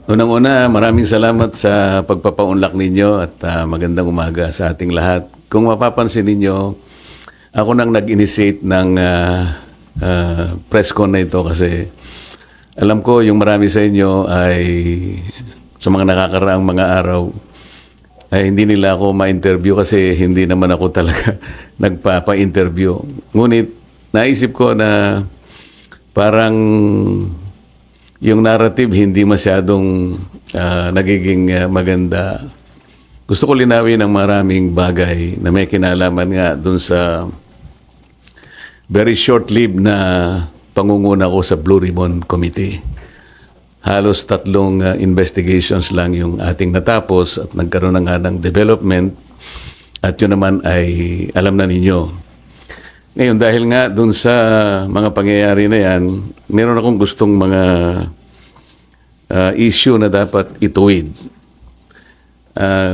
Unang-una, maraming salamat sa pagpapaunlak ninyo at magandang umaga sa ating lahat. Kung mapapansin ninyo, ako nang nag-initiate ng press con na ito kasi alam ko yung marami sa inyo ay sa mga nakakaraang mga araw ay hindi nila ako ma-interview kasi hindi naman ako talaga nagpapa-interview. Ngunit naisip ko na parang yung narrative hindi masyadong nagiging maganda. Gusto ko linawin ang maraming bagay na may kinalaman nga dun sa very short-lived na pangunguna ko sa Blue Ribbon Committee. Halos 3 investigations lang yung ating natapos at nagkaroon na nga ng development at yun naman ay alam na ninyo. Ngayon, dahil nga dun sa mga pangyayari na yan, meron akong gustong mga issue na dapat ituwid.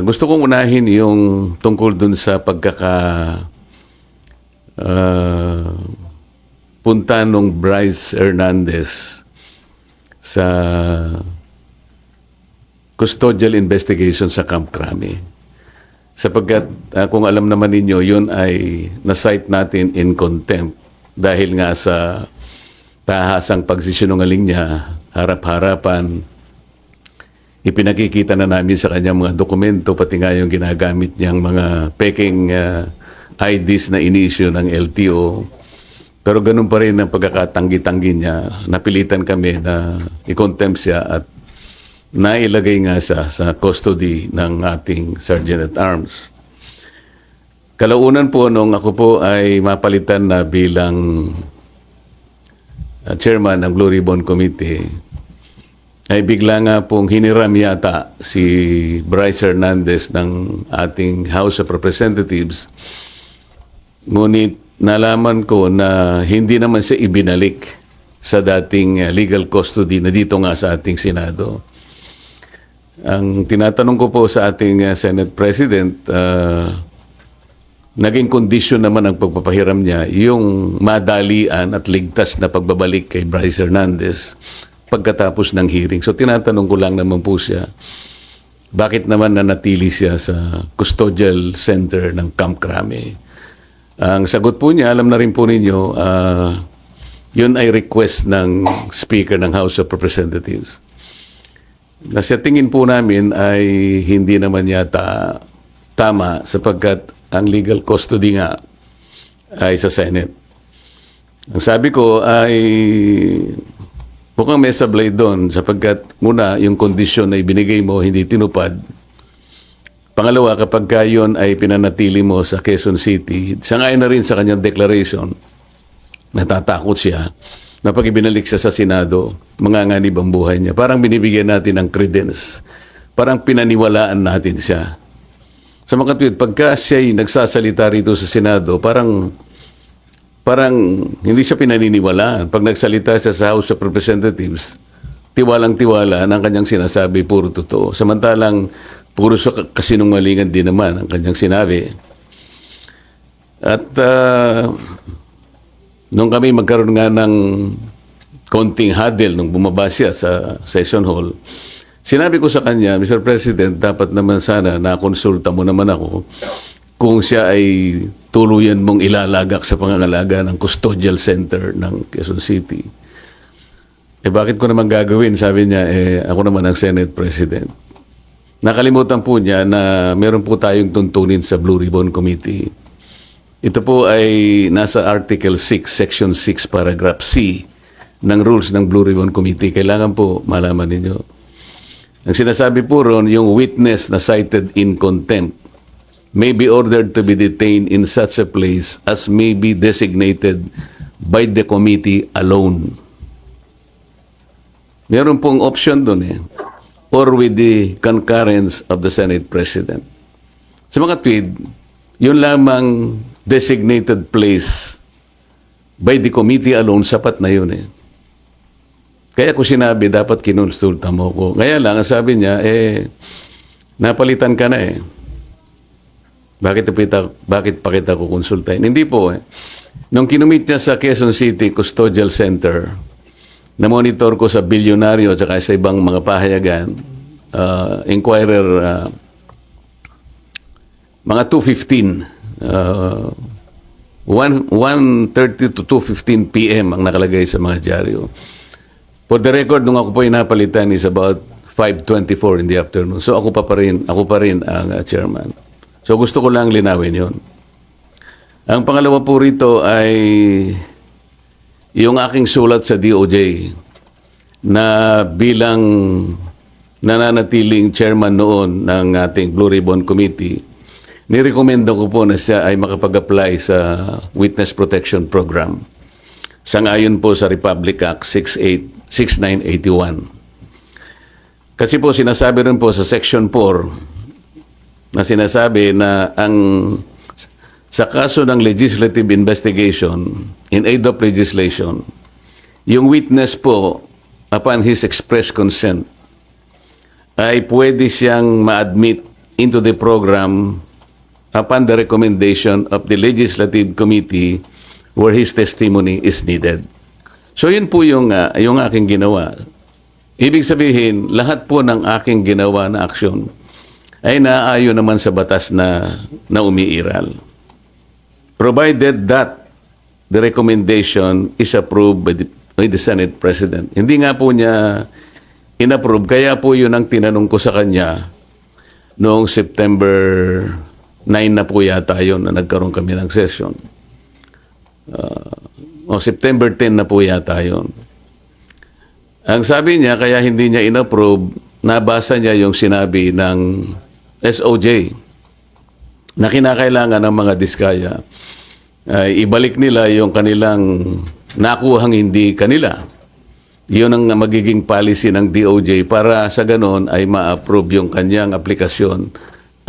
Gusto kong unahin yung tungkol dun sa punta nung Bryce Hernandez sa custodial investigation sa Camp Crame. Sapagkat kung alam naman ninyo, yun ay na-cite natin in contempt dahil nga sa tahasang pagsisinungaling niya, harap-harapan, ipinakikita na namin sa kanya mga dokumento, pati nga yung ginagamit niyang mga peking IDs na inisyu ng LTO. Pero ganun pa rin ang pagkakatanggi-tanggi niya. Napilitan kami na i-contempt siya at nailagay nga sa custody ng ating Sergeant at Arms. Kalaunan po nung ako po ay mapalitan na bilang chairman ng Blue Ribbon Committee, ay bigla nga pong hiniram yata si Bryce Hernandez ng ating House of Representatives. Ngunit nalaman ko na hindi naman siya ibinalik sa dating legal custody na dito nga sa ating Senado. Ang tinatanong ko po sa ating Senate President, naging kondisyon naman ang pagpapahiram niya yung madalian at ligtas na pagbabalik kay Bryce Hernandez pagkatapos ng hearing. So tinatanong ko lang naman po siya, bakit naman nanatili siya sa custodial center ng Camp Crame? Ang sagot po niya, alam na rin po ninyo, yun ay request ng Speaker ng House of Representatives. Na sa tingin po namin ay hindi naman yata tama sapagkat ang legal custody nga ay sa Senate. Ang sabi ko ay mukhang may sablay doon sapagkat muna yung kondisyon na ibinigay mo hindi tinupad. Pangalawa, kapag yun ay pinanatili mo sa Quezon City, sangayon na rin sa kanyang declaration, natatakot siya na pag ibinalik siya sa Senado, manganganib ang buhay niya. Parang binibigyan natin ng credence. Parang pinaniwalaan natin siya. Sa mga tweet, pagka siya'y nagsasalita rito sa Senado, parang hindi siya pinaniniwalaan. Pag nagsalita siya sa House of Representatives, tiwalang-tiwala ang kanyang sinasabi, puro totoo. Samantalang, puro kasinungalingan din naman ang kanyang sinabi. At nung kami magkaroon nga ng konting huddle nung bumaba siya sa session hall, sinabi ko sa kanya, Mr. President, dapat naman sana nakonsulta mo naman ako kung siya ay tuluyan mong ilalagak sa pangangalaga ng custodial center ng Quezon City. Bakit ko naman gagawin? Sabi niya, ako naman ang Senate President. Nakalimutan po niya na meron po tayong tuntunin sa Blue Ribbon Committee. Ito po ay nasa Article 6, Section 6, Paragraph C ng rules ng Blue Ribbon Committee. Kailangan po malaman ninyo. Ang sinasabi po ron, yung witness na cited in contempt may be ordered to be detained in such a place as may be designated by the committee alone. Meron pong option doon or with the concurrence of the Senate President. Sa mga tweed, yun lamang designated place by the committee alone, sapat na yun Kaya ko sinabi, dapat kinonsulta mo ko. Kaya lang, sabi niya, napalitan ka na Bakit pa kita kukonsultahin? Hindi po Nung kinumit niya sa Quezon City Custodial Center, na-monitor ko sa bilyonaryo at saka sa ibang mga pahayagan, Inquirer, mga 2:15, 1:30 to 2:15 p.m. ang nakalagay sa mga dyaryo. For the record, nung ako po inapalitan is about 5:24 in the afternoon. So ako pa rin ang chairman. So gusto ko lang linawin yon. Ang pangalawa po rito ay yung aking sulat sa DOJ na bilang nananatiling chairman noon ng ating Blue Ribbon Committee, nirekomenda ko po na siya ay makapag-apply sa Witness Protection Program. Sangayon po sa Republic Act 6981. Kasi po sinasabi rin po sa Section 4 na sinasabi na sa kaso ng legislative investigation in aid of legislation, yung witness po, upon his express consent, ay pwede siyang ma-admit into the program upon the recommendation of the Legislative Committee where his testimony is needed. So yun po yung aking ginawa. Ibig sabihin, lahat po ng aking ginawa na aksyon ay naaayon naman sa batas na umiiral. Provided that the recommendation is approved by the Senate President. Hindi nga po niya inapprove, kaya po yun ang tinanong ko sa kanya noong September 9 na po yata yun na nagkaroon kami ng session. September 10 na po yata yun. Ang sabi niya, kaya hindi niya inapprove, nabasa niya yung sinabi ng SOJ na kinakailangan ng mga diskaya ibalik nila yung kanilang nakuhang hindi kanila. Yun ang magiging policy ng DOJ para sa ganon ay ma-approve yung kanyang aplikasyon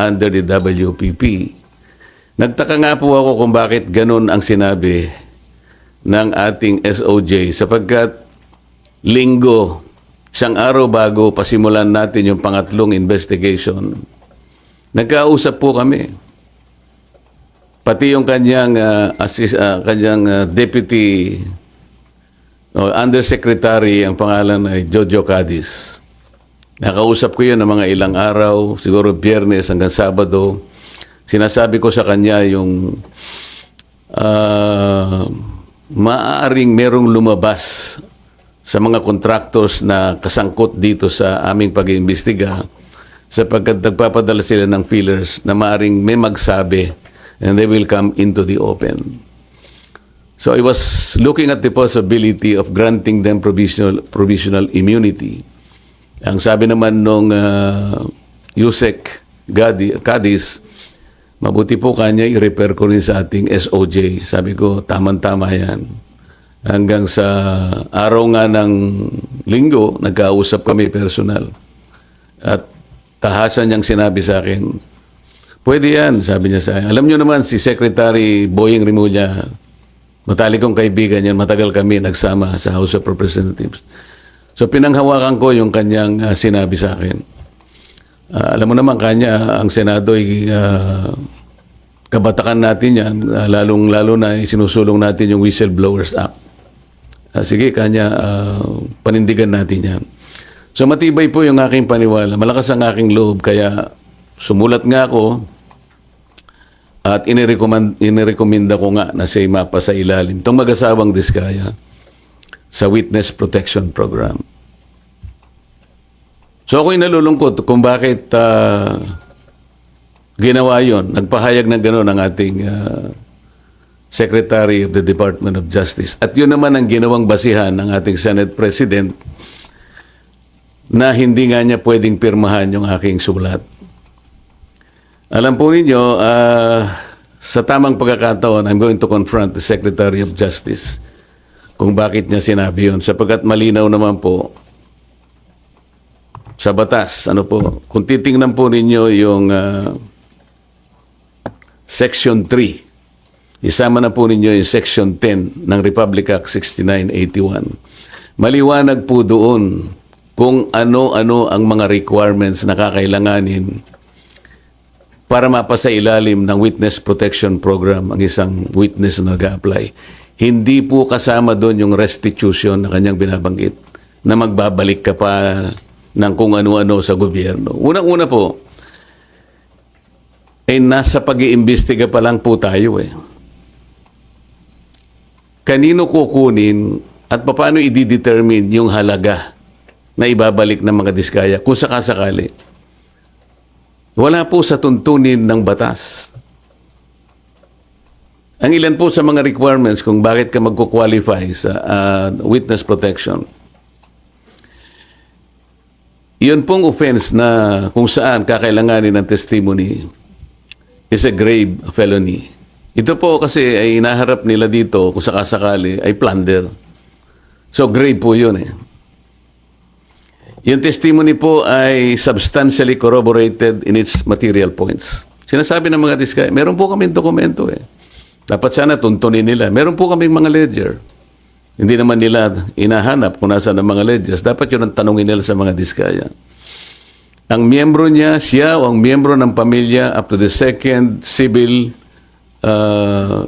under the WPP. Nagtaka nga po ako kung bakit ganon ang sinabi ng ating SOJ sapagkat linggo, isang araw bago pasimulan natin yung pangatlong investigation, nagkausap po kami. Pati yung kanyang, deputy undersecretary, ang pangalan ay Jojo Cadiz. Nakausap ko yun ng mga ilang araw, siguro Biyernes hanggang Sabado. Sinasabi ko sa kanya yung maaaring merong lumabas sa mga contractors na kasangkot dito sa aming pag-iimbestiga sapagkat nagpapadala sila ng feelers na maaaring may magsabi and they will come into the open. So I was looking at the possibility of granting them provisional immunity. Ang sabi naman nung Yusek Cadiz, mabuti po kanya i-repair ko rin sa ating SOJ. Sabi ko, tama-tama yan. Hanggang sa araw nga ng linggo, nagkausap kami personal. At tahasan niyang sinabi sa akin, pwede yan, sabi niya sa akin. Alam niyo naman, si Secretary Boying Rimulya, matalikong kaibigan yan, matagal kami nagsama sa House of Representatives. So pinanghawakan ko yung kanyang sinabi sa akin. Alam mo naman kanya, ang Senado ay kabatakan natin yan, lalong-lalo na sinusulong natin yung Whistleblowers Act. Sige, kanya, panindigan natin yan. So matibay po yung aking paniwala, malakas ang aking loob, kaya sumulat nga ako at inirekomenda ko nga na siya mapasa ilalim itong mag-asawang diskaya sa Witness Protection Program. So ako'y nalulungkot kung bakit ginawa yon. Nagpahayag ng gano'n ang ating Secretary of the Department of Justice. At yun naman ang ginawang basihan ng ating Senate President na hindi nga niya pwedeng pirmahan yung aking sulat. Alam po ninyo, sa tamang pagkakataon, I'm going to confront the Secretary of Justice kung bakit niya sinabi yun. Sapagkat malinaw naman po sa batas. Ano po, kung titingnan po ninyo yung Section 3, isama na po ninyo yung Section 10 ng Republic Act 6981. Maliwanag po doon kung ano-ano ang mga requirements na kakailanganin para mapasa ilalim ng Witness Protection Program ang isang witness na nag-a-apply. Hindi po kasama doon yung restitution na kanyang binabanggit na magbabalik ka pa ng kung ano-ano sa gobyerno. Unang-una po, nasa pag-iimbestiga pa lang po tayo eh. Kanino kukunin at paano i-determine yung halaga na ibabalik ng mga diskaya kung sakasakali? Wala po sa tuntunin ng batas. Ang ilan po sa mga requirements kung bakit ka magko-qualify sa witness protection. Iyon pong offense na kung saan kakailanganin ng testimony is a grave felony. Ito po kasi ay inaharap nila dito kung sakasakali ay plunder. So grave po yun eh. Yung testimony po ay substantially corroborated in its material points. Sinasabi ng mga diskaya, meron po kaming dokumento eh. Dapat sana tuntunin nila. Meron po kaming mga ledger. Hindi naman nila inahanap kung nasa ng mga ledgers. Dapat yun ang tanongin nila sa mga diskaya. Ang miyembro niya, siya o ang miyembro ng pamilya up to the second civil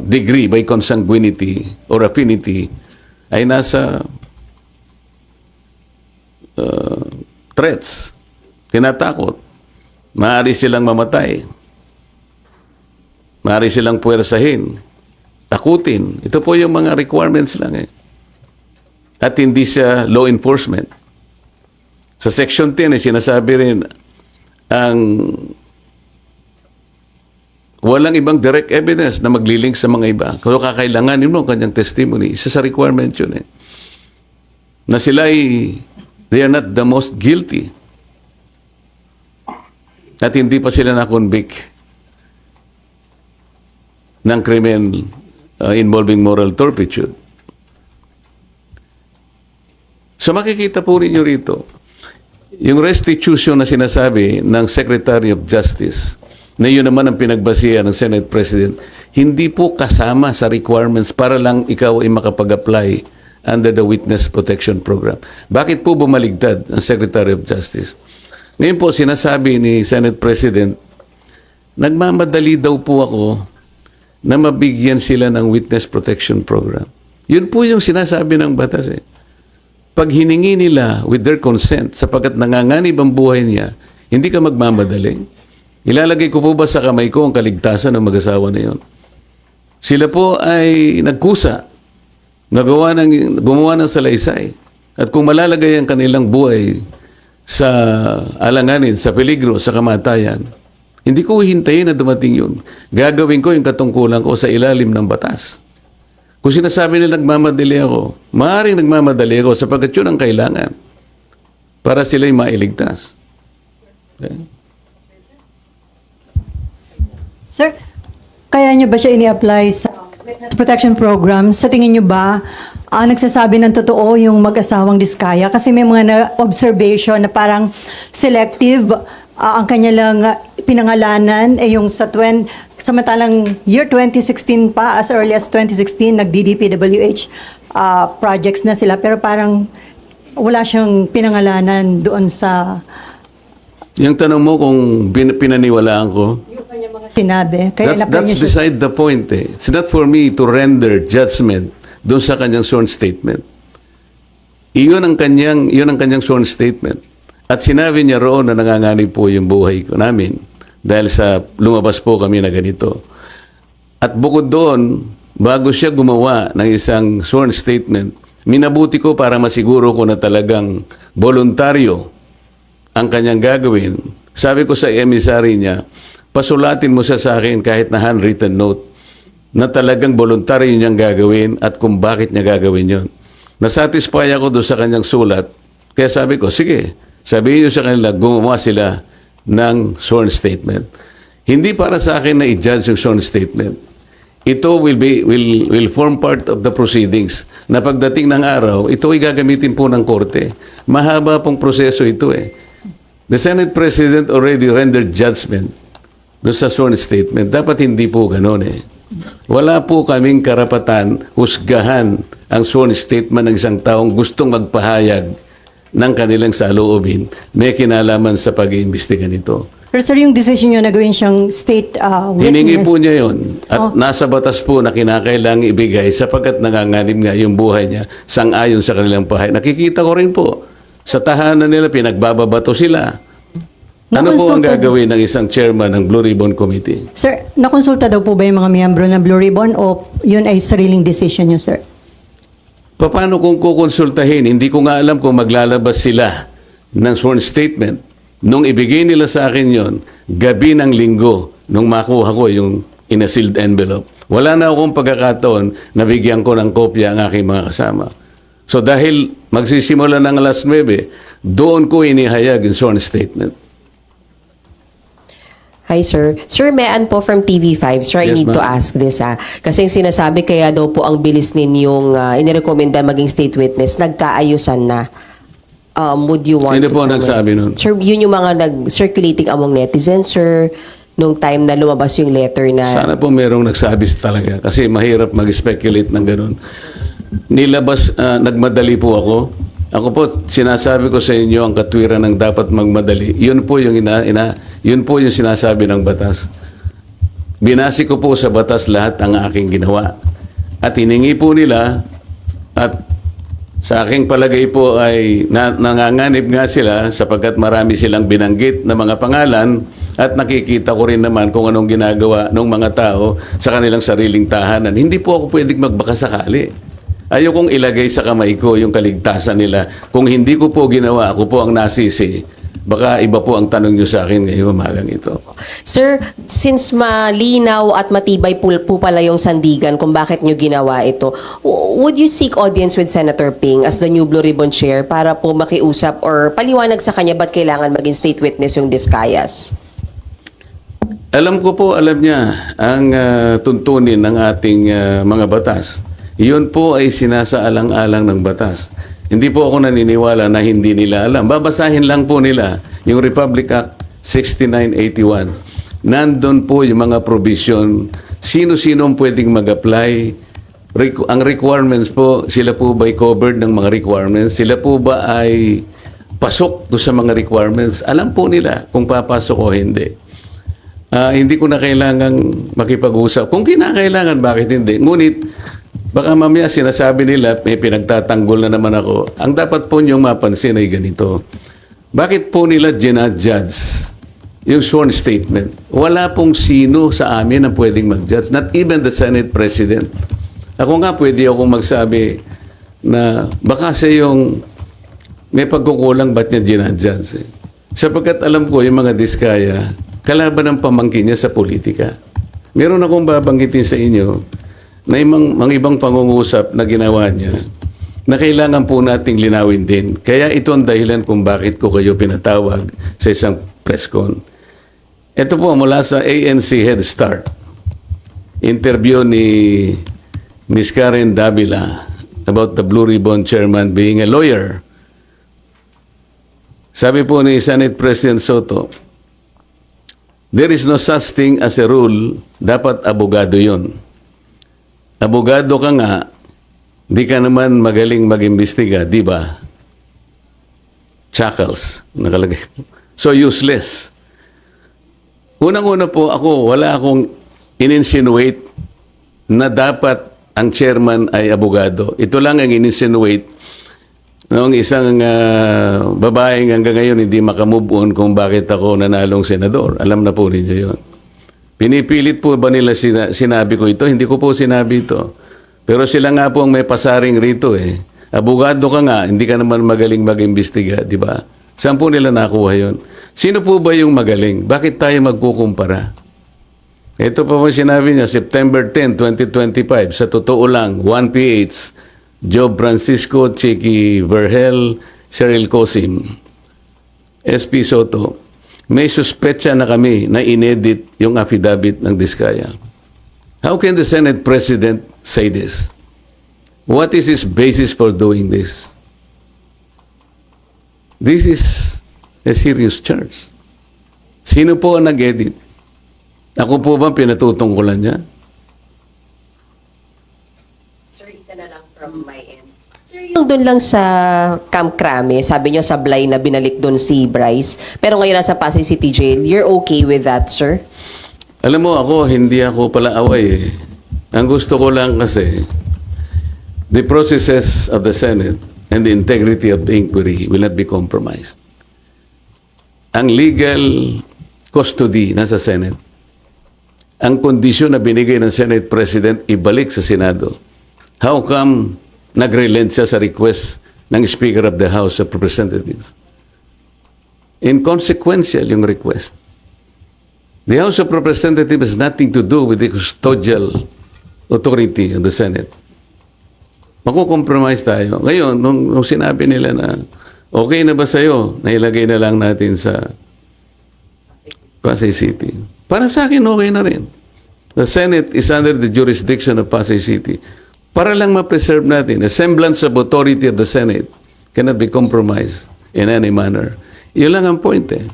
degree by consanguinity or affinity ay nasa threats. Tinatakot. Maaari silang mamatay. Maaari silang puwersahin. Takutin. Ito po yung mga requirements lang eh. At hindi siya law enforcement. Sa Section 10 sinasabi rin ang walang ibang direct evidence na maglilink sa mga iba. Kung kakailanganin mo ang kanyang testimony, isa sa requirement yun eh. Na sila they are not the most guilty. At hindi pa sila na-convict ng krimen involving moral turpitude. So makikita po ninyo rito, yung restitution na sinasabi ng Secretary of Justice, na yun naman ang pinagbasihan ng Senate President, hindi po kasama sa requirements para lang ikaw ay makapag-apply under the Witness Protection Program. Bakit po bumaligtad ang Secretary of Justice? Ngayon po sinasabi ni Senate President, nagmamadali daw po ako na mabigyan sila ng Witness Protection Program. Yun po yung sinasabi ng batas eh. Pag hiningi nila with their consent, sapagkat nanganganib ang buhay niya, hindi ka magmamadali. Ilalagay ko po ba sa kamay ko ang kaligtasan ng mag-asawa na yun? Sila po ay nagkusa, gumawa ng salaysay. At kung malalagay ang kanilang buhay sa alanganin, sa peligro, sa kamatayan, hindi ko hihintayin na dumating yun. Gagawin ko yung katungkulan ko sa ilalim ng batas. Kung sinasabi nila nagmamadali ako, maaaring nagmamadali ako sapagkat yun ang kailangan para sila'y mailigtas. Okay? Sir, kaya nyo ba siya ini-apply sa Witness Protection Program? Sa tingin nyo ba, nagsasabi ng totoo yung mag-asawang diskaya? Kasi may mga observation na parang selective ang kanya lang pinangalanan yung samantalang year 2016 pa, as early as 2016, nag-DDPWH projects na sila, pero parang wala siyang pinangalanan doon sa... Yung tanong mo kung pinaniwalaan ko, Yung kanya mga sinabi. Kaya that's beside the point eh. It's not for me to render judgment doon sa kanyang sworn statement. Iyon ang kanyang sworn statement. At sinabi niya roon na nanganganib po yung buhay ko namin dahil sa lumabas po kami na ganito. At bukod doon, bago siya gumawa ng isang sworn statement, minabuti ko para masiguro ko na talagang voluntaryo ang kanyang gagawin. Sabi ko sa emissary niya, pasulatin mo sa akin kahit na handwritten note na talagang voluntaryo niyang gagawin at kung bakit niya gagawin yon. Nasatisfy ako doon sa kanyang sulat. Kaya sabi ko, sige, sabihin niyo sa kanila, gumawa sila ng sworn statement. Hindi para sa akin na i-judge yung sworn statement. Ito will form part of the proceedings na pagdating ng araw, ito ay gagamitin po ng korte. Mahaba pong proseso ito eh. The Senate President already rendered judgment doon sa sworn statement. Dapat hindi po ganun eh. Wala po kaming karapatan husgahan ang sworn statement ng isang taong gustong magpahayag ng kanilang saloobin, may kinalaman sa pag-iimbestiga nito. Pero sir, yung decision nyo na gawin siyang state Hiningi witness. po niya yun. At nasa batas po na kinakailangang ibigay sapagkat nanganganib nga yung buhay niya sang-ayon sa kanilang pahay. Nakikita ko rin po, sa tahanan nila, pinagbababato sila. Ano po ang Nakonsulta- gagawin ng isang chairman ng Blue Ribbon Committee? Sir, nakonsulta daw po ba yung mga miyembro ng Blue Ribbon o yun ay sariling decision nyo, sir? Paano kung kukonsultahin? Hindi ko nga alam kung maglalabas sila ng sworn statement. Nung ibigay nila sa akin yon, gabi ng linggo, nung makuha ko yung in a sealed envelope, wala na akong pagkakataon na bigyan ko ng kopya ang aking mga kasama. So dahil magsisimula ng alas 9, doon ko inihayag yung sworn statement. Hi, sir. Sir Mean po from TV5. Sir, I Yes, need to ma'am. ask this. Kasi yung sinasabi kaya daw po ang bilis ninyong inirekomenda maging state witness, nagkaayusan na. Would you want Sino to po comment? nagsabi nun? Sir, yun yung mga nag-circulating among netizens, sir, nung time na lumabas yung letter na... Sana po merong nagsabi talaga kasi mahirap mag-speculate ng ganun. Nagmadali po ako. Ako po, sinasabi ko sa inyo ang katwiran ng dapat magmadali. Yun po yung yun po yung sinasabi ng batas. Binasi ko po sa batas lahat ang aking ginawa. At hiningi po nila at sa aking palagay po ay nanganganib nga sila sapagkat marami silang binanggit na mga pangalan at nakikita ko rin naman kung anong ginagawa ng mga tao sa kanilang sariling tahanan. Hindi po ako pwedeng magbakasakali. Ayokong ilagay sa kamay ko yung kaligtasan nila. Kung hindi ko po ginawa, ako po ang nasisi. Baka iba po ang tanong nyo sa akin ngayong umagang ito. Sir, since malinaw at matibay po pala yung sandigan kung bakit nyo ginawa ito, would you seek audience with Senator Ping as the new Blue Ribbon Chair para po makiusap or paliwanag sa kanya ba't kailangan maging state witness yung Discayas? Alam ko po, alam niya ang tuntunin ng ating mga batas. Iyon po ay sinasaalang-alang ng batas. Hindi po ako naniniwala na hindi nila alam. Babasahin lang po nila yung Republic Act 6981. Nandun po yung mga provision. Sino-sino ang pwedeng mag-apply. Ang requirements po, sila po ba ay covered ng mga requirements? Sila po ba ay pasok do sa mga requirements? Alam po nila kung papasok o hindi. Hindi ko na kailangang makipag-usap. Kung kinakailangan, bakit hindi? Ngunit, baka mamaya sinasabi nila, may pinagtatanggol na naman ako. Ang dapat po niyong mapansin ay ganito. Bakit po nila ginadjudge yung sworn statement? Wala pong sino sa amin ang pwedeng mag-judge. Not even the Senate President. Ako nga pwede akong magsabi na baka siya yung may pagkukulang ba't niya ginadjudge. Sapagkat alam ko yung mga diskaya, kalaban ng pamangkin niya sa politika. Meron akong babanggitin sa inyo na mga ibang pangungusap na ginawa niya na kailangan po nating linawin din. Kaya ito ang dahilan kung bakit ko kayo pinatawag sa isang press con. Ito po mula sa ANC Head Start. Interview ni Ms. Karen Davila about the Blue Ribbon Chairman being a lawyer. Sabi po ni Senate President Soto, there is no such thing as a rule, dapat abogado yun. Abogado ka nga, di ka naman magaling mag-imbestiga, di ba? Chuckles, nakalagay. So useless. Unang-una po ako, wala akong in-insinuate na dapat ang chairman ay abogado. Ito lang ang in-insinuate noong isang babaeng hanggang ngayon hindi makamove on kung bakit ako nanalong senador. Alam na po ninyo yun. Pinipilit po ba nila sinabi ko ito? Hindi ko po sinabi ito. Pero sila nga po ang may pasaring rito eh. Abogado ka nga, hindi ka naman magaling mag-imbestiga, di ba? Saan po nila nakuha yun? Sino po ba yung magaling? Bakit tayo magkukumpara? Ito po sinabi niya, September 10, 2025, sa totoo lang, 1PH, Job Francisco, Chicky Vergel, Cheryl Cosim, SP Soto, may suspetsa na kami na inedit yung affidavit ng Diskaya. How can the Senate President say this? What is his basis for doing this? This is a serious charge. Sino po ang nag-edit? Ako po ba pinatutungkulan niya? Sir, isa na lang from my end. Sir, Yung doon lang sa Camp Crame, sabi nyo sablay na binalik doon si Bryce, pero ngayon nasa Pasay City Jail, you're okay with that, sir? Alam mo ako, hindi ako pala away eh. Ang gusto ko lang kasi, the processes of the Senate and the integrity of the inquiry will not be compromised. Ang legal custody nasa Senate. Ang kondisyon na binigay ng Senate President, ibalik sa Senado. How come nag-relent siya sa request ng Speaker of the House of Representatives? Inconsequential yung request. The House of Representatives has nothing to do with the custodial authority of the Senate. Makukompromise tayo. Ngayon, nung sinabi nila na okay na ba sa'yo, nailagay na lang natin sa Pasay City. Para sa akin, okay na rin. The Senate is under the jurisdiction of Pasay City. Para lang ma-preserve natin, a semblance of authority of the Senate cannot be compromised in any manner. Yun lang ang point eh.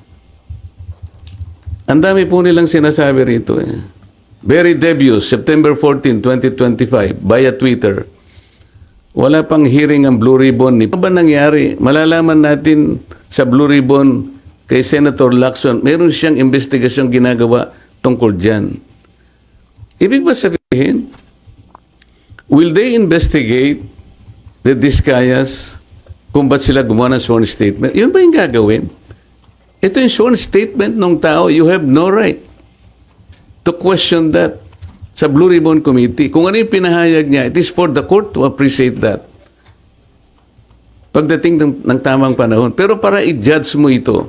Ang dami po nilang sinasabi rito eh. Very debut, September 14, 2025, via Twitter. Wala pang hearing ang Blue Ribbon. Ano ba nangyari? Malalaman natin sa Blue Ribbon kay Senator Lacson, meron siyang investigasyon ginagawa tungkol dyan. Ibig ba sabihin, will they investigate the Discayas kung ba't sila gumawa ng sworn statement? Yun ba yung gagawin? Ito yung sworn statement ng tao. You have no right to question that sa Blue Ribbon Committee. Kung ano yung pinahayag niya, it is for the court to appreciate that. Pagdating ng tamang panahon. Pero para i-judge mo ito,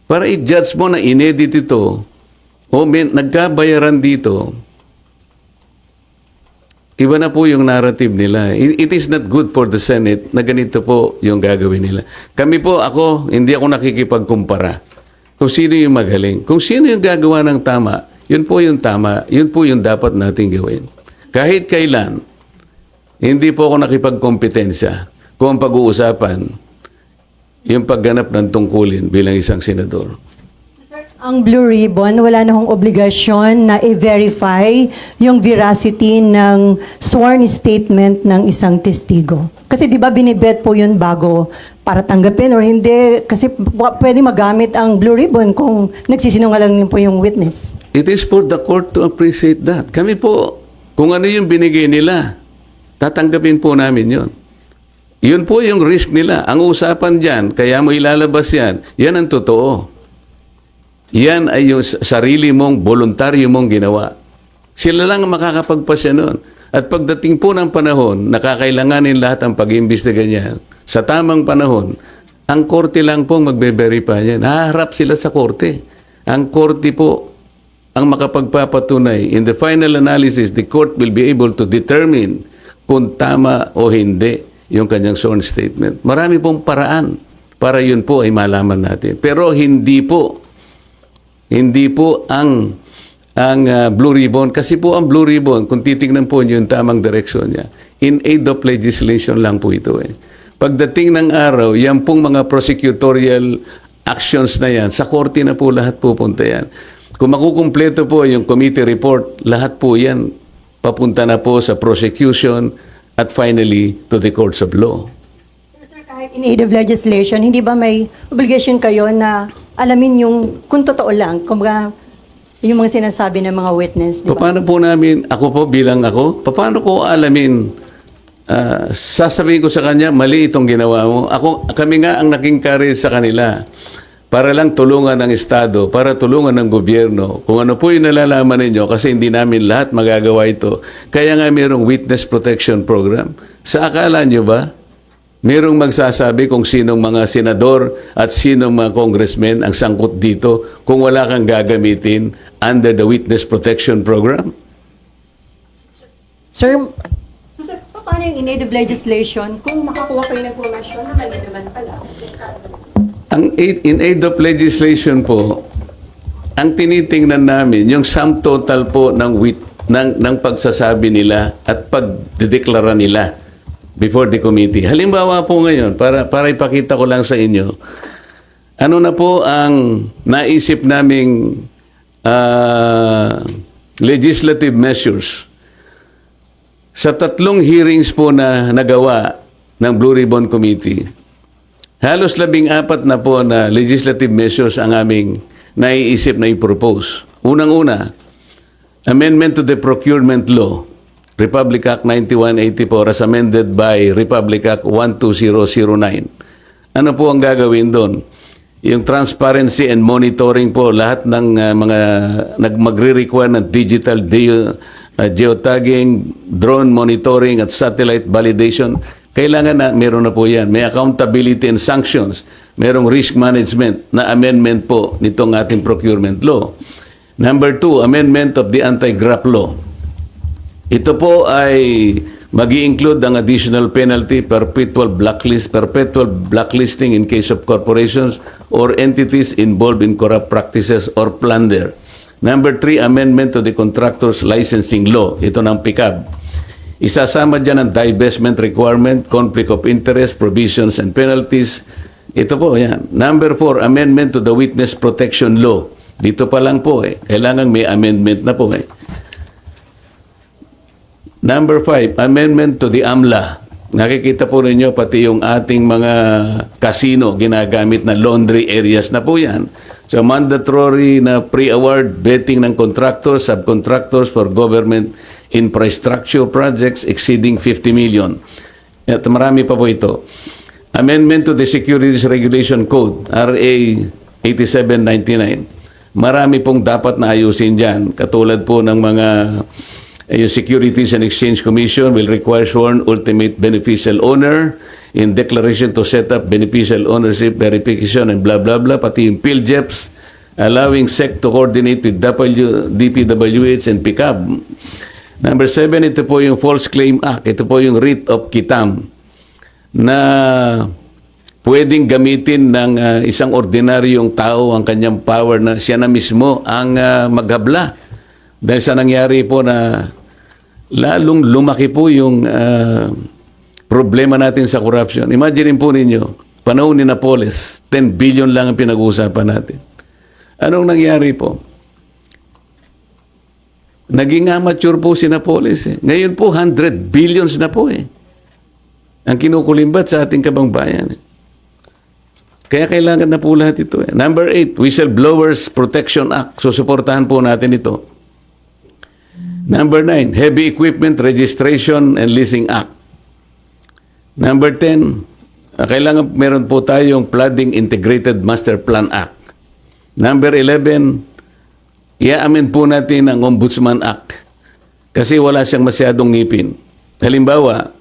para i-judge mo na inedit ito, o nagkabayaran dito, iba na po yung narrative nila. It is not good for the Senate na ganito po yung gagawin nila. Kami po, hindi ako nakikipagkumpara kung sino yung magaling. Kung sino yung gagawa ng tama, yun po yung tama, yun po yung dapat nating gawin. Kahit kailan, hindi po ako nakipagkompetensya kung ang pag-uusapan, yung pagganap ng tungkulin bilang isang senador. Ang Blue Ribbon, wala na hong obligasyon na i-verify yung veracity ng sworn statement ng isang testigo. Kasi di ba binibet po yun bago para tanggapin or hindi? Kasi pwede magamit ang Blue Ribbon kung nagsisinungaling po yung witness. It is for the court to appreciate that. Kami po, kung ano yung binigay nila, tatanggapin po namin yun. Yun po yung risk nila. Ang usapan dyan, kaya mo ilalabas yan, yan ang totoo. Yan ay yung sarili mong, voluntaryo mong ginawa. Sila lang ang makakapagpasya nun. At pagdating po ng panahon, nakakailanganin lahat ang pag-iimbestiga niyan. Sa tamang panahon, ang korte lang pong magbe-verify yan. Haharap sila sa korte. Ang korte po ang makapagpapatunay. In the final analysis, the court will be able to determine kung tama o hindi yung kanyang sworn statement. Marami pong paraan para yun po ay malaman natin. Pero hindi po ang Blue Ribbon, kasi po ang Blue Ribbon, kung titingnan po niyo yung tamang direksyon niya, in aid of legislation lang po ito eh. Pagdating ng araw, yan pong mga prosecutorial actions na yan, sa korte na po lahat pupunta yan. Kung makukumpleto po yung committee report, lahat po yan papunta na po sa prosecution at finally to the courts of law. Sir, kahit in aid of legislation, hindi ba may obligation kayo na alamin yung kung totoo lang, kung yung mga sinasabi ng mga witness, di ba? Paano po namin, ako po bilang ako, paano ko alamin, sasabihin ko sa kanya, mali itong ginawa mo. Kami nga ang naging carry sa kanila para lang tulungan ng Estado, para tulungan ng gobyerno. Kung ano po yung nalalaman ninyo, kasi hindi namin lahat magagawa ito. Kaya nga mayroong witness protection program. Sa akala nyo ba, mayroong magsasabi kung sinong mga senador at sinong mga congressmen ang sangkot dito kung wala kang gagamitin under the witness protection program? Sir, So, sir, paano yung in aid of legislation kung makakuha kayo ng informasyon na mali naman pala? Ang in aid of legislation po, ang tinitingnan namin, yung sum total po ng pagsasabi nila at pagdedeklara nila before the committee. Halimbawa po ngayon, para ipakita ko lang sa inyo, ano na po ang naisip naming legislative measures. Sa 3 hearings po na nagawa ng Blue Ribbon Committee, halos 14 na po na legislative measures ang aming naiisip na i-propose. Unang-una, amendment to the Procurement Law, Republic Act 9184 as amended by Republic Act 12009. Ano po ang gagawin doon? Yung transparency and monitoring po, lahat ng mga magre-require ng digital geotagging, drone monitoring at satellite validation, kailangan na meron na po yan. May accountability and sanctions. Merong risk management na amendment po nitong ating procurement law. Number 2, amendment of the anti-graft law. Ito po ay mag-i-include ang additional penalty, perpetual blacklisting in case of corporations or entities involved in corrupt practices or plunder. Number 3, amendment to the contractors licensing law. Ito ng PICAB. Isasama dyan ang divestment requirement, conflict of interest, provisions and penalties. Ito po, yan. Number 4, amendment to the witness protection law. Dito pa lang po kailangan may amendment na po Number 5, amendment to the AMLA. Nakikita po ninyo pati yung ating mga casino ginagamit na laundry areas na po yan. So mandatory na pre-award betting ng contractors, subcontractors for government infrastructure projects exceeding 50 million. At marami pa po ito. Amendment to the Securities Regulation Code, RA 8799. Marami pong dapat na ayusin dyan. Katulad po ng mga yung Securities and Exchange Commission will require sworn ultimate beneficial owner in declaration to set up beneficial ownership verification and blah blah blah, pati yung PhilJeps allowing SEC to coordinate with DPWH and PICAB. Number 7, ito po yung False Claim Act. Ito po yung writ of quitam na pwedeng gamitin ng isang ordinaryong tao ang kanyang power na siya na mismo ang maghabla. Dahil sa nangyari po na lalong lumaki po yung problema natin sa corruption. Imagine po ninyo, panahon ni Napoles, 10 billion lang ang pinag-uusapan natin. Anong nangyari po? Naging amateur po si Napoles. Ngayon po, 100 billions na po ang kinukulimbat sa ating kabangbayan. Kaya kailangan na po lahat ito. Number 8, Whistleblowers Protection Act. Susuportahan po natin ito. Number 9, Heavy Equipment Registration and Leasing Act. Number 10, kailangan meron po tayong Flooding Integrated Master Plan Act. Number 11, i-amend po natin ang Ombudsman Act kasi wala siyang masyadong ngipin. Halimbawa,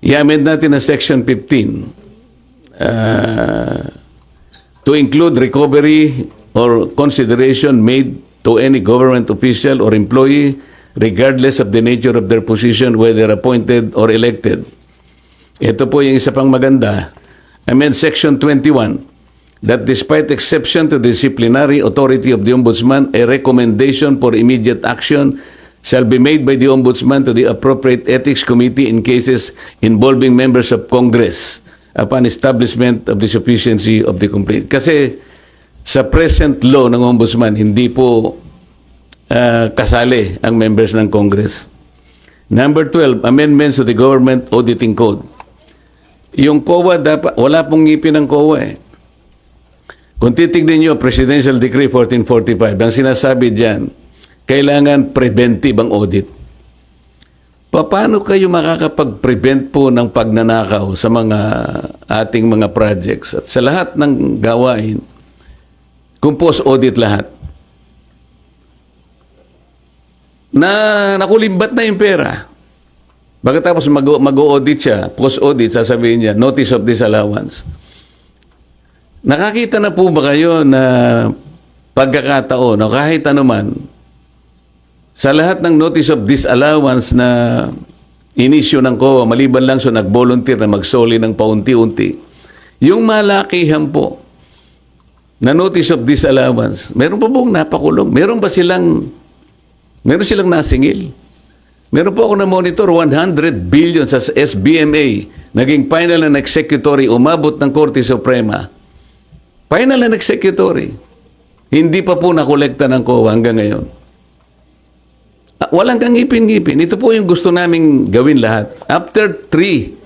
i-amend natin ang Section 15 to include recovery or consideration made to any government official or employee regardless of the nature of their position, whether appointed or elected. Ito po yung isa pang maganda. Amend Section 21 that despite exception to the disciplinary authority of the Ombudsman, a recommendation for immediate action shall be made by the Ombudsman to the appropriate Ethics Committee in cases involving members of Congress upon establishment of the sufficiency of the complaint. Kasi sa present law ng Ombudsman, hindi po kasali ang members ng Congress. Number 12, amendments to the Government Auditing Code. Yung COA, dapat, wala pong ngipin ng COA Kung titignan nyo, Presidential Decree 1445, ang sinasabi dyan, kailangan preventive ang audit. Paano kayo makakapag-prevent po ng pagnanakaw sa mga ating mga projects at sa lahat ng gawain? Kung post-audit lahat. Na nakulimbat na yung pera. Pagkatapos mag-audit siya, post-audit, sasabihin niya, notice of disallowance. Nakakita na po ba kayo na pagkakataon o kahit anuman, sa lahat ng notice of disallowance na inisyo ng COA, maliban lang so nag-volunteer na magsoli ng paunti-unti, yung malakihan po na notice of disallowance, meron pa pong napakulong? Meron silang nasingil? Meron po ako na monitor, 100 billion sa SBMA, naging final and executory, umabot ng Korte Suprema. Final and executory. Hindi pa po nakolekta ng COA hanggang ngayon. Walang kang ngipin-ngipin. Ito po yung gusto naming gawin lahat. After 3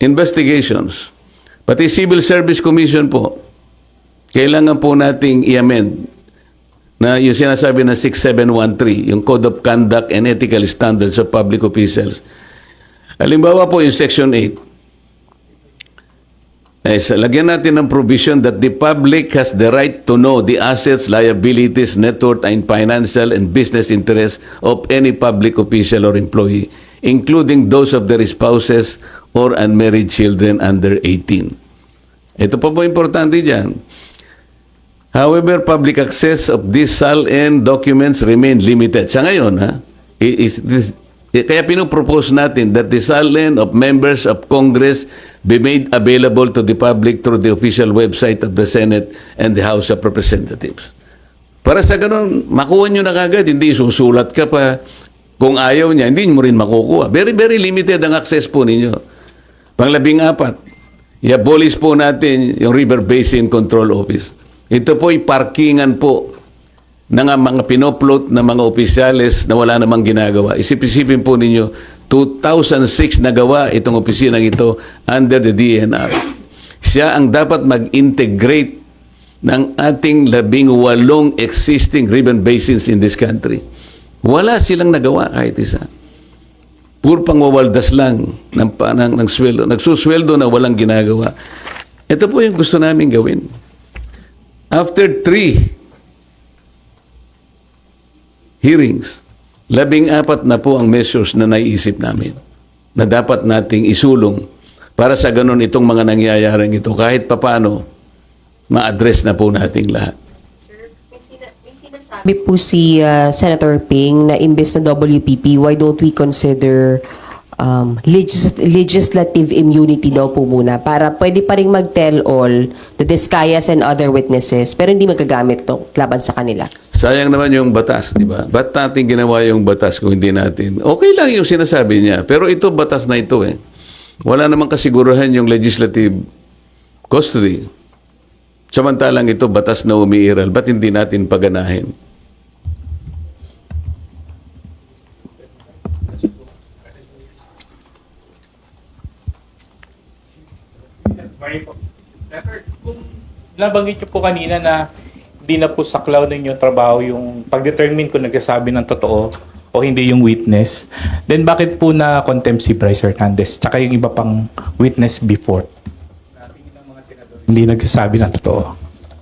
investigations, pati Civil Service Commission po, kailangan po nating i-amend na yung sinasabi na 6713, yung Code of Conduct and Ethical Standards of Public Officials. Halimbawa po yung Section 8. Lagyan natin ng provision that the public has the right to know the assets, liabilities, net worth, and financial and business interests of any public official or employee, including those of their spouses or unmarried children under 18. Ito pa po importante dyan. However, public access of these SALN documents remain limited. Sa ngayon, kaya pinopropose natin that the SALN of members of Congress be made available to the public through the official website of the Senate and the House of Representatives. Para sa ganun, makuha nyo na kagad, hindi susulat ka pa. Kung ayaw niya, hindi mo rin makukuha. Very, very limited ang access po ninyo. Pang-14, i-abolish po natin yung River Basin Control Office. Ito po ay parkingan po ng mga pinoplot na mga opisyales na wala namang ginagawa. Isip-isipin po ninyo, 2006 nagawa itong opisinang ito under the DNR. Siya ang dapat mag-integrate ng ating 18 existing river basins in this country. Wala silang nagawa kahit isa. Puro pangwawaldas lang ng sweldo. Nagsusweldo na walang ginagawa. Ito po yung gusto namin gawin. After 3 hearings, 14 na po ang measures na naiisip namin na dapat nating isulong para sa ganun itong mga nangyayaring ito kahit papano ma-address na po nating lahat. Sir, may sinasabi po si Senator Ping na imbes na WPP, why don't we consider legislative immunity daw po muna para pwede pa rin mag-tell all the Discayas and other witnesses pero hindi magagamit to laban sa kanila. Sayang naman yung batas, di ba? Ba't natin ginawa yung batas kung hindi natin? Okay lang yung sinasabi niya, pero ito batas na ito eh. Wala namang kasigurahan yung legislative custody. Samantalang ito batas na umiiral, ba't hindi natin paganahin? Kung nabanggit niyo po kanina na hindi na po saklaw ninyo trabaho yung pag-determine kung nagsasabi ng totoo o hindi yung witness, then bakit po na contempt si Bryce Hernandez tsaka yung iba pang witness before? Hindi nagsasabi ng totoo.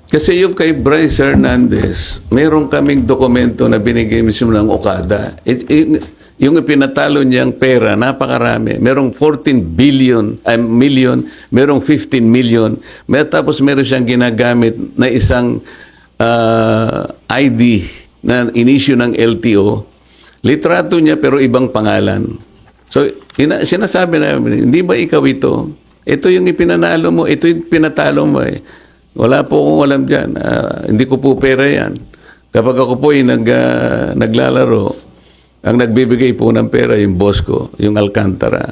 Kasi yung kay Bryce Hernandez, meron kaming dokumento na binigay mismo ng Okada. Yung ipinatalo niyang pera, napakarami. Merong 14 million, merong 15 million. Tapos meron siyang ginagamit na isang ID na in-issue ng LTO. Litrato niya pero ibang pangalan. So, sinasabi namin, hindi ba ikaw ito? Ito yung ipinanalo mo, ito yung pinatalo mo eh. Wala po akong alam dyan. Hindi ko po pera yan. Kapag ako po ay naglalaro, ang nagbibigay po ng pera yung boss ko, yung Alcantara.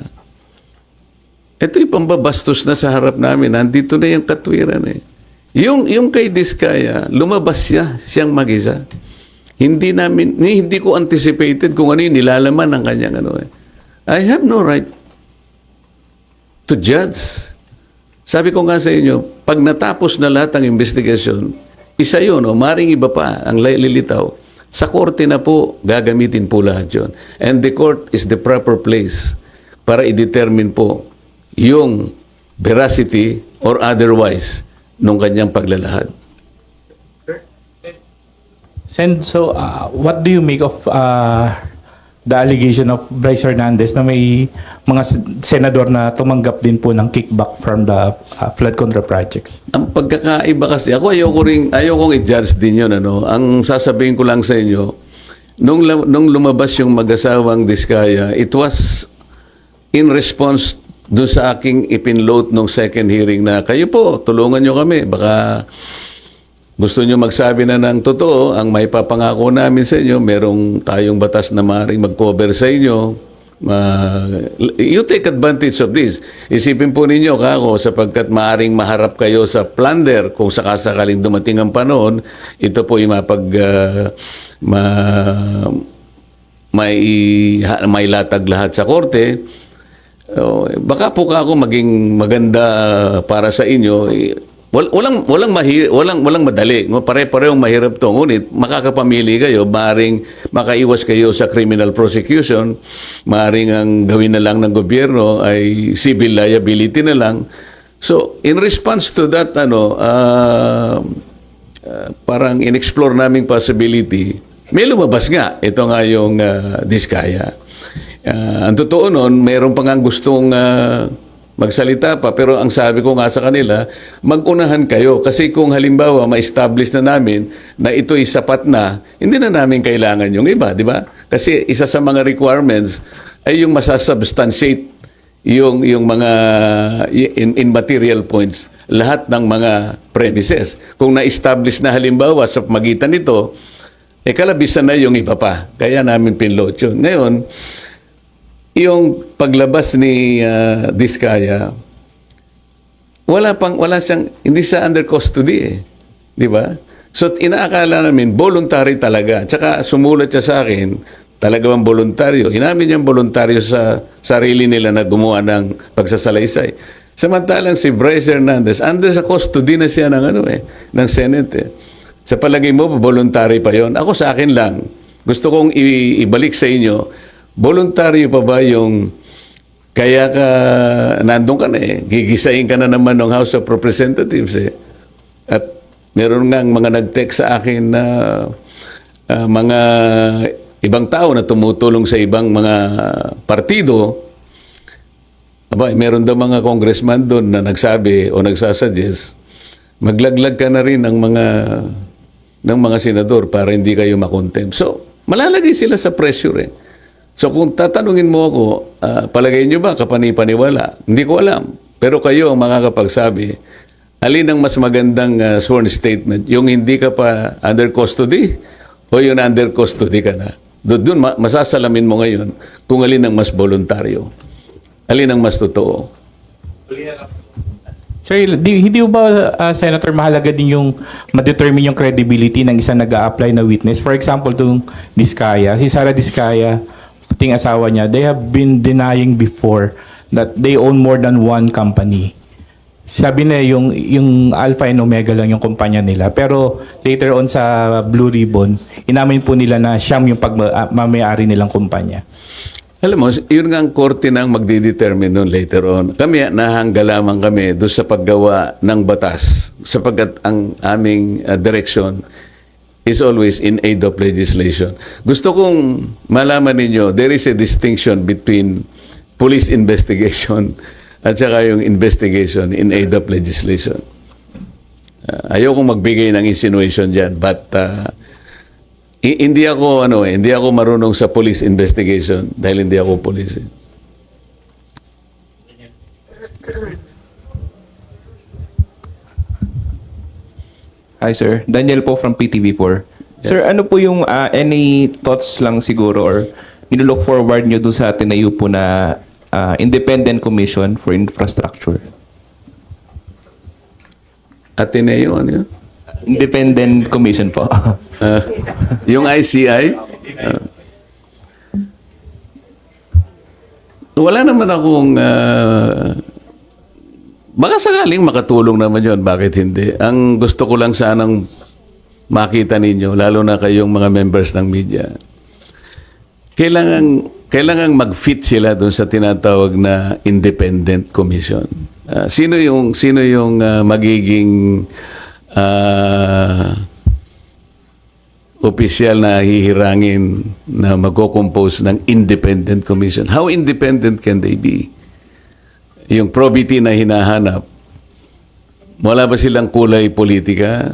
Ito yung pambabastos na sa harap namin. Nandito na yung katwiran eh. Yung kay Diskaya, lumabas siyang mag-isa. Hindi ko anticipated kung ano yung nilalaman ng kanyang ano eh. I have no right to judge. Sabi ko nga sa inyo, pag natapos na lahat ang investigation, isa yun, maring iba pa ang lilitaw. Sa korte na po, gagamitin po lahat yun. And the court is the proper place para i-determine po yung veracity or otherwise nung kanyang paglalahad. Sen, so what do you make of the allegation of Bryce Hernandez na may mga senador na tumanggap din po ng kickback from the flood control projects? Ang pagkakaiba kasi, ayokong i-judge din yun. Ang sasabihin ko lang sa inyo, nung lumabas yung mag-asawang Diskaya, it was in response doon sa aking ipinload nung second hearing na, kayo po, tulungan nyo kami. Baka gusto nyo magsabi na ng totoo, ang may papangako namin sa inyo, merong tayong batas na maaaring mag-cover sa inyo. You take advantage of this. Isipin po ninyo, kako, sapagkat maaaring maharap kayo sa plunder kung sakasakaling dumating ang panahon, ito po yung may latag lahat sa korte. Baka po ka ako maging maganda para sa inyo. Walang madali. Pare-parehong mahirap to. Ngunit makakapamili kayo, maaaring makaiwas kayo sa criminal prosecution, maaaring ang gawin na lang ng gobyerno ay civil liability na lang. So, in response to that, parang in-explore naming possibility, may lumabas nga. Ito nga yung Diskaya. Ang totoo nun, mayroon pa nga gustong magsalita pa, pero ang sabi ko nga sa kanila, mag-unahan kayo. Kasi kung halimbawa, ma-establish na namin na ito'y sapat na, hindi na namin kailangan yung iba, di ba? Kasi isa sa mga requirements ay yung masasubstantiate yung mga in material points, lahat ng mga premises. Kung na-establish na halimbawa sa magitan nito, kalabisan na yung iba pa. Kaya namin pinload yun. Ngayon, yung paglabas ni Diskaya, wala siyang, hindi siya under custody eh. Di ba? So, inaakala namin, voluntary talaga. Tsaka sumulat siya sa akin, talaga bang voluntaryo? Inamin niyang voluntaryo sa sarili nila na gumawa ng pagsasalaysay. Samantalang si Bryce Hernandez, under sa custody na siya ng Senate eh. Sa palagay mo, voluntary pa yon? Ako sa akin lang. Gusto kong ibalik sa inyo, voluntaryo pa ba yung kaya ka nandun ka na eh, gigisain ka na naman ng House of Representatives eh. At meron nga mga nag-text sa akin na mga ibang tao na tumutulong sa ibang mga partido. Meron daw mga congressman doon na nagsabi o nagsasuggest, maglaglag ka na rin ng mga senador para hindi kayo makontempt. So, malalagay sila sa pressure eh. So kung tatanungin mo ako, palagay nyo ba kapani-paniwala? Hindi ko alam. Pero kayo ang makakapagsabi, alin ang mas magandang sworn statement? Yung hindi ka pa under custody o yung under custody ka na? Doon masasalamin mo ngayon kung alin ang mas voluntaryo. Alin ang mas totoo. Sir, hindi ba, Senator, mahalaga din yung ma-determine yung credibility ng isang nag-a-apply na witness? For example, itong Diskaya, si Sara Diskaya, pating asawa niya, they have been denying before that they own more than one company. Sabi na yung Alpha and Omega lang yung kumpanya nila. Pero later on sa Blue Ribbon, inamin po nila na siyam yung pagmamayari nilang kumpanya. Alam mo, yun nga ang korte nang magdidetermine nun later on. Kami, nahangga lamang kami doon sa paggawa ng batas sapagkat ang aming direction is always in aid of legislation. Gusto kong malaman ninyo, there is a distinction between police investigation at saka yung investigation in aid of legislation. Ayokong magbigay ng insinuation dyan, but hindi ako marunong sa police investigation dahil hindi ako police. Hi sir, Daniel po from PTV4. Yes. Sir, ano po yung any thoughts lang siguro or nilook forward nyo doon sa tinayo po na Independent Commission for Infrastructure? Ateneo, ano yun? Independent Commission po. Yung ICI? Wala naman akong baka sakaling makatulong naman yun. Bakit hindi? Ang gusto ko lang sanang makita ninyo, lalo na kayong mga members ng media, kailangan mag-fit sila doon sa tinatawag na Independent Commission. Sino yung magiging opisyal na hihirangin na magko-compose ng Independent Commission? How independent can they be? Yung probity na hinahanap, wala ba silang kulay politika?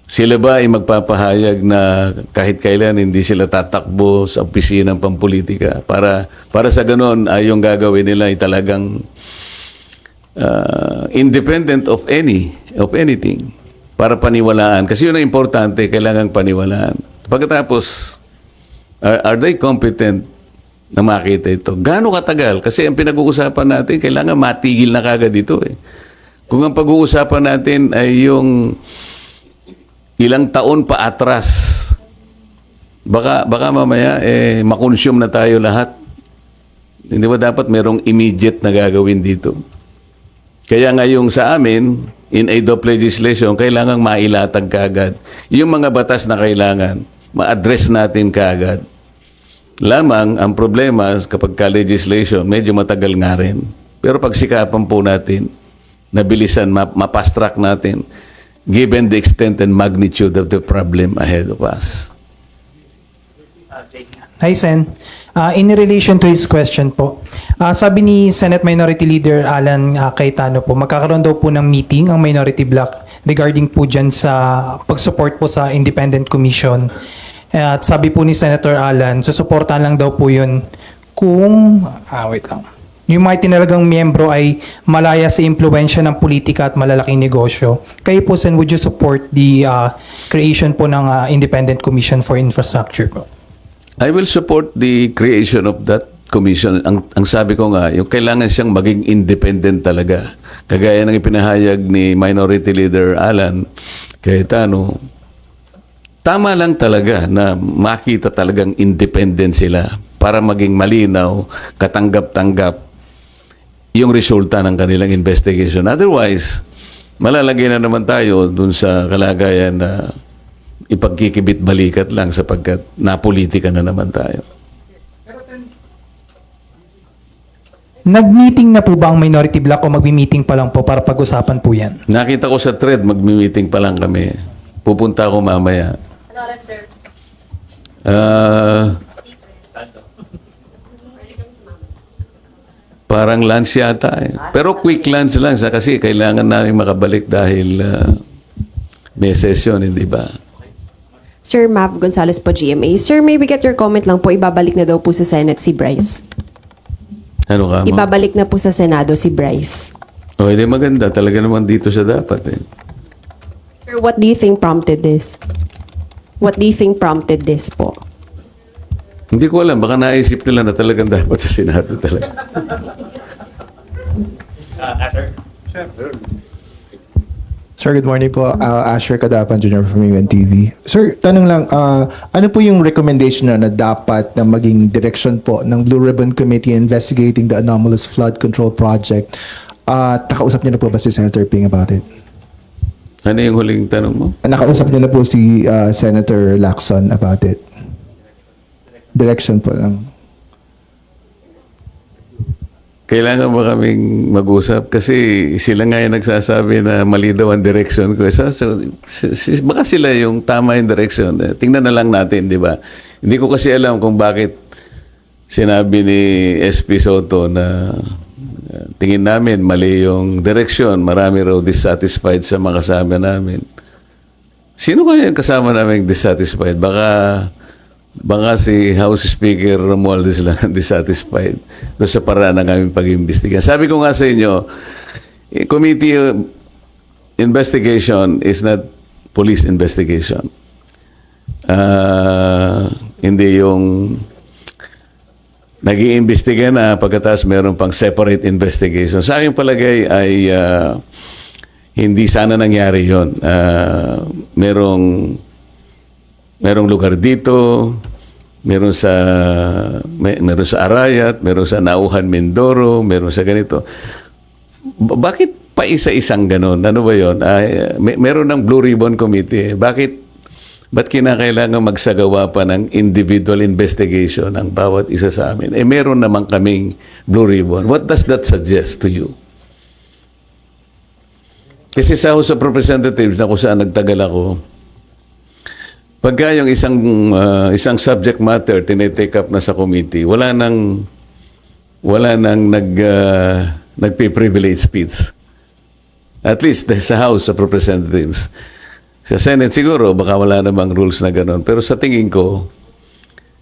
Sila ba ay magpapahayag na kahit kailan hindi sila tatakbo sa opisina ng pampolitika? Para sa ganon, yung gagawin nila ay talagang independent of anything. Para paniwalaan. Kasi yun ang importante, kailangang paniwalaan. Pagkatapos, are they competent na makita ito? Gaano katagal? Kasi ang pinag-uusapan natin, kailangan matigil na kagad ito eh. Kung ang pag-uusapan natin ay yung ilang taon pa atras, baka mamaya makonsume na tayo lahat Hindi ba dapat merong immediate na gagawin dito? Kaya nga yung sa amin, in aid of legislation, kailangang mailatag kaagad. Yung mga batas na kailangan, ma-address natin kaagad. Lamang, ang problema kapag ka-legislation, medyo matagal nga rin. Pero pagsikapan po natin, nabilisan, ma-fast track natin, given the extent and magnitude of the problem ahead of us. Hi, Sen. In relation to his question po, sabi ni Senate Minority Leader Alan Cayetano po, magkakaroon daw po ng meeting ang minority bloc regarding po dyan sa pag-support po sa independent commission. At sabi po ni Senator Alan, susuportahan lang daw po yun kung, wait lang, yung mga tinalagang miyembro ay malaya sa impluensya ng politika at malalaking negosyo. Kayo po, Sen, would you support the creation po ng independent commission for infrastructure po? I will support the creation of that commission. Ang sabi ko nga, yung kailangan siyang maging independent talaga. Kagaya ng ipinahayag ni Minority Leader Alan Cayetano, tama lang talaga na makita talagang independent sila para maging malinaw, katanggap-tanggap yung resulta ng kanilang investigation. Otherwise, malalagay na naman tayo dun sa kalagayan na ipagkikibit-balikat lang sapagkat napolitika na naman tayo. Nag-meeting na po ba ang minority bloc o magmi-meeting pa lang po para pag-usapan po yan? Nakita ko sa thread, magmi-meeting pa lang kami. Pupunta ako mamaya. Parang lunch yata eh. Pero quick lunch lang siya kasi kailangan namin makabalik dahil may session, hindi ba? Sir Mav Gonzalez po, GMA. Sir, may we get your comment lang po, ibabalik na daw po sa Senate si Bryce. Ano ka mo? Ibabalik na po sa Senado si Bryce. O, hindi maganda. Talaga naman dito siya dapat eh. Sir, what do you think prompted this? What do you think prompted this po? Hindi ko alam. Baka naisip nila na talagang dapat sa Senado talaga. Sir, good morning po. Asher Kadapan Jr. from UNTV. Sir, tanong lang, ano po yung recommendation na dapat na maging direction po ng Blue Ribbon Committee investigating the anomalous flood control project? Nakausap niyo na po ba si Senator Ping about it? Ano yung huling tanong mo? Nakausap niyo na po si Senator Lacson about it? Direction po lang. Kailangan ba kaming mag-usap? Kasi sila nga yung nagsasabi na mali daw ang direction ko. Baka sila yung tama yung direction. Tingnan na lang natin, di ba? Hindi ko kasi alam kung bakit sinabi ni SP Soto na tingin namin mali yung direction. Marami raw dissatisfied sa mga kasama namin. Sino kaya yung kasama namin dissatisfied? Baka si House Speaker Romualdez lang dissatisfied doon sa paraan ng aming pag-imbestiga. Sabi ko nga sa inyo, committee investigation is not police investigation. Hindi yung nag-iimbestiga na pagkatapos meron pang separate investigation. Sa aking palagay ay hindi sana nangyari yun. Merong lugar dito, meron sa Arayat, meron sa Nauhan, Mindoro, meron sa ganito. Bakit pa isa-isang ganon? Ano ba yun? Meron ng Blue Ribbon Committee. Ba't kinakailangan magsagawa pa ng individual investigation ang bawat isa sa amin? Meron naman kaming Blue Ribbon. What does that suggest to you? Kasi sa House of Representatives na kung saan nagtagal ako, pagka yung isang subject matter tinitake up na sa committee, wala nang nagpi-privilege speech. At least sa House of Representatives. Sa Senate siguro baka wala namang rules na gano'n. Pero sa tingin ko,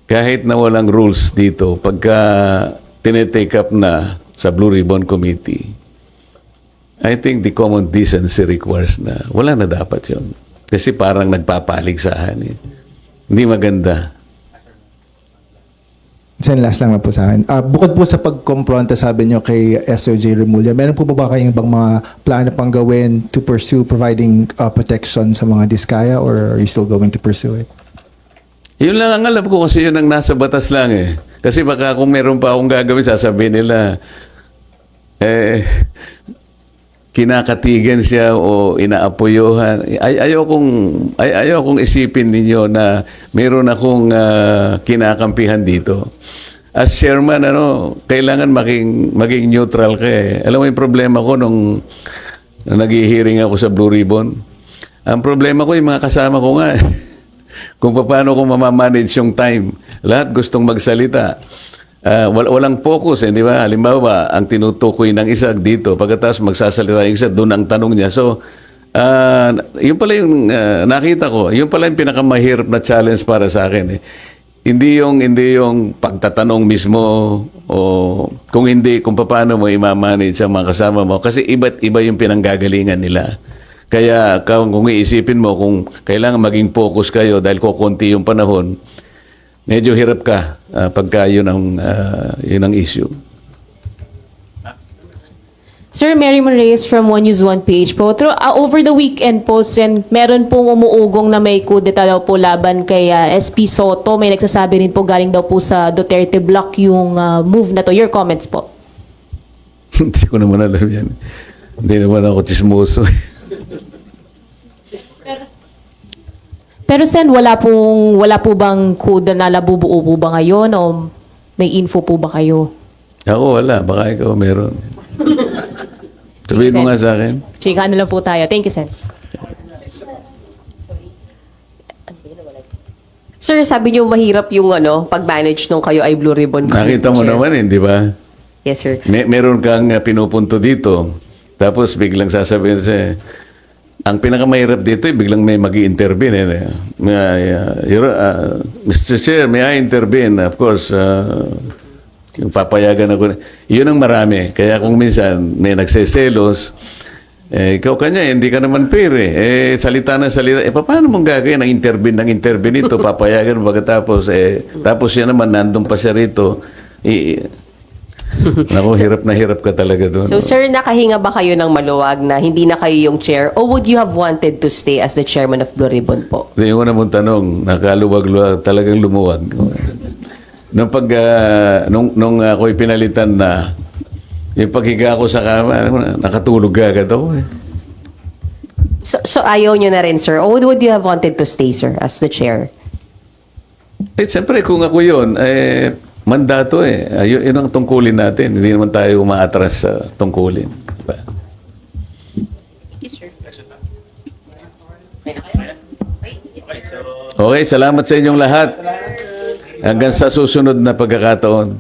kahit na walang rules dito, pagka tinitake up na sa Blue Ribbon Committee, I think the common decency requires na wala na dapat yun. Kasi parang nagpapaligsahan eh. Hindi maganda. Sen, last lang po sa akin. Bukod po sa pagkompronta sabi nyo kay SOJ Remulla, meron po ba kayong ibang mga plano pang gawin to pursue providing protection sa mga diskaya, or are you still going to pursue it? Yun lang ang alam ko kasi yun ang nasa batas lang eh. Kasi baka kung meron pa akong gagawin, sasabihin nila, kinakatigan siya o inaapoyohan. Ayokong isipin ninyo na meron akong kinakampihan dito. As chairman, kailangan maging neutral ka eh. Alam mo yung problema ko nung nag-hearing ako sa Blue Ribbon? Ang problema ko, yung mga kasama ko nga, kung paano ko mamamanage yung time. Lahat gustong magsalita. Walang focus, di ba? Halimbawa, ang tinutukoy ng isa dito, pagkatapos magsasalita yung isa, doon ang tanong niya. So, yun pala yung nakita ko, yun pala yung pinakamahirap na challenge para sa akin. Hindi yung pagtatanong mismo o kung paano mo i-manage ang mga kasama mo. Kasi iba't iba yung pinanggagalingan nila. Kaya kung iisipin mo, kung kailangan maging focus kayo dahil kukunti yung panahon, medyo hirap ka pagka yun ang issue. Sir, Mary Reyes from One News One page po. Over the weekend po, meron pong umuugong na may kudeta daw po laban kay SP Soto. May nagsasabi rin po galing daw po sa Duterte Block yung move na to. Your comments po. Hindi ko naman alam yan. Hindi naman ako chismoso. Pero Sen, wala po bang kuda na labubuo po ba ngayon o may info po ba kayo? Ako wala. Baka ikaw meron. Sabihin mo nga sa akin. Chika na lang po tayo. Thank you, Sen. Sir, sabi niyo mahirap yung pag-manage nung kayo ay Blue Ribbon. Nakita mo Chair. naman di ba? Yes, sir. Meron kang pinupunto dito. Tapos biglang sasabihin siya, ang pinakamahirap dito, biglang may mag-i-intervene. Mr. Chair, may I intervene? Of course, yung papayagan ako. Yun ang marami. Kaya kung minsan may nagseselos, ikaw kanya, hindi ka naman fair salita na salita. Paano mong gagawin ng intervene ito? Papayagan mo pagkatapos, tapos siya naman, nandun pa siya rito. Naku, hirap na hirap ka talaga doon. So, sir, nakahinga ba kayo ng maluwag na hindi na kayo yung chair or would you have wanted to stay as the chairman of Blue Ribbon po? Yung una mong tanong, nakaluwag-luwag, talagang lumuwag. Nung ako'y pinalitan na, yung paghiga ko sa kama, nakatulog agad ako eh. So ayaw nyo na rin, sir? Or would you have wanted to stay, sir, as the chair? Siyempre, kung ako yun, mandato yun ang tungkulin natin. Hindi naman tayo umaatras sa tungkulin. Diba? Okay, salamat sa inyong lahat. Hanggang sa susunod na pagkakataon.